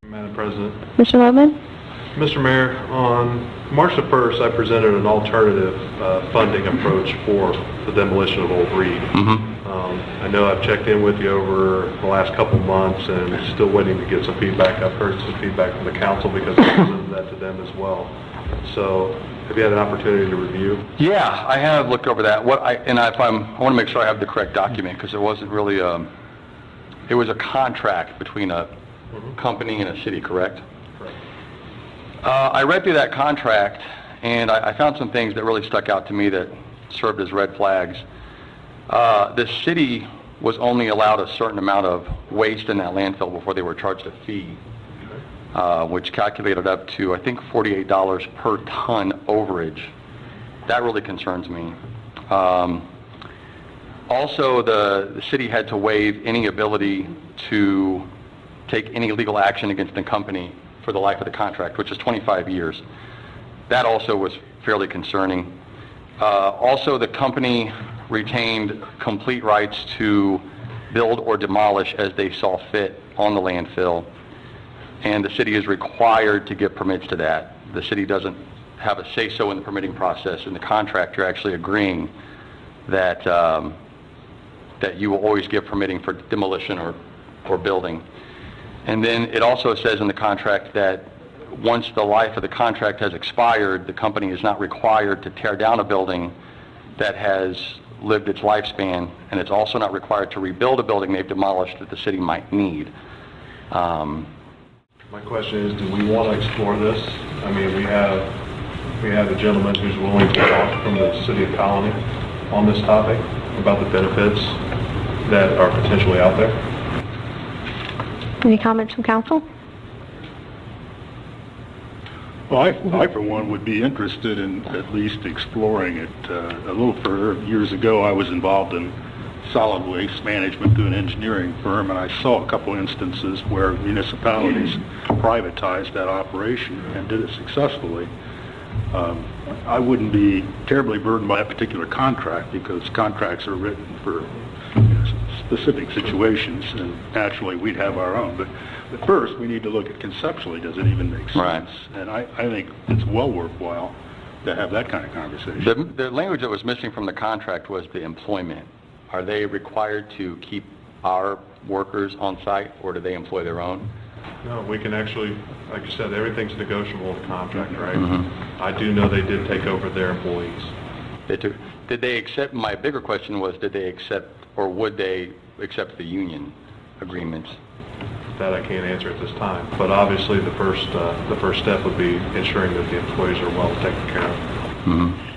Madam President. Mr. Loveman? Mr. Mayor, on March the 1st, I presented an alternative funding approach for the demolition of Old Reid. I know I've checked in with you over the last couple months and still waiting to get some feedback. I've heard some feedback from the council because I presented that to them as well. So have you had an opportunity to review? Yeah, I have looked over that. I want to make sure I have the correct document because it wasn't really it was a contract between a company and a city, correct? Correct. I read through that contract and I found some things that really stuck out to me that served as red flags. The city was only allowed a certain amount of waste in that landfill before they were charged a fee, which calculated up to, I think, $48 per ton overage. That really concerns me. Also, the city had to waive any ability to take any legal action against the company for the life of the contract, which is 25 years. That also was fairly concerning. Also, the company retained complete rights to build or demolish as they saw fit on the landfill, and the city is required to give permits to that. The city doesn't have a say-so in the permitting process. In the contract, you're actually agreeing that that you will always give permitting for demolition or building. And then it also says in the contract that once the life of the contract has expired, the company is not required to tear down a building that has lived its lifespan, and it's also not required to rebuild a building they've demolished that the city might need. My question is, do we want to explore this? I mean, we have a gentleman who's willing to talk from the city of Colony on this topic about the benefits that are potentially out there. Any comments from council? Well, I for one would be interested in at least exploring it a little further. Years ago, I was involved in solid waste management through an engineering firm, and I saw a couple instances where municipalities privatized that operation and did it successfully. I wouldn't be terribly burdened by that particular contract because contracts are written for specific situations, and naturally we'd have our own. But first, we need to look at conceptually, does it even make sense? Right. And I think it's well worthwhile to have that kind of conversation. The language that was missing from the contract was the employment. Are they required to keep our workers on site, or do they employ their own? No, we can actually, like you said, everything's negotiable in the contract, right? I do know they did take over their employees. Did they accept, my bigger question was, did they accept, or would they accept the union agreements? That I can't answer at this time, but obviously the first step would be ensuring that the employees are well taken care of.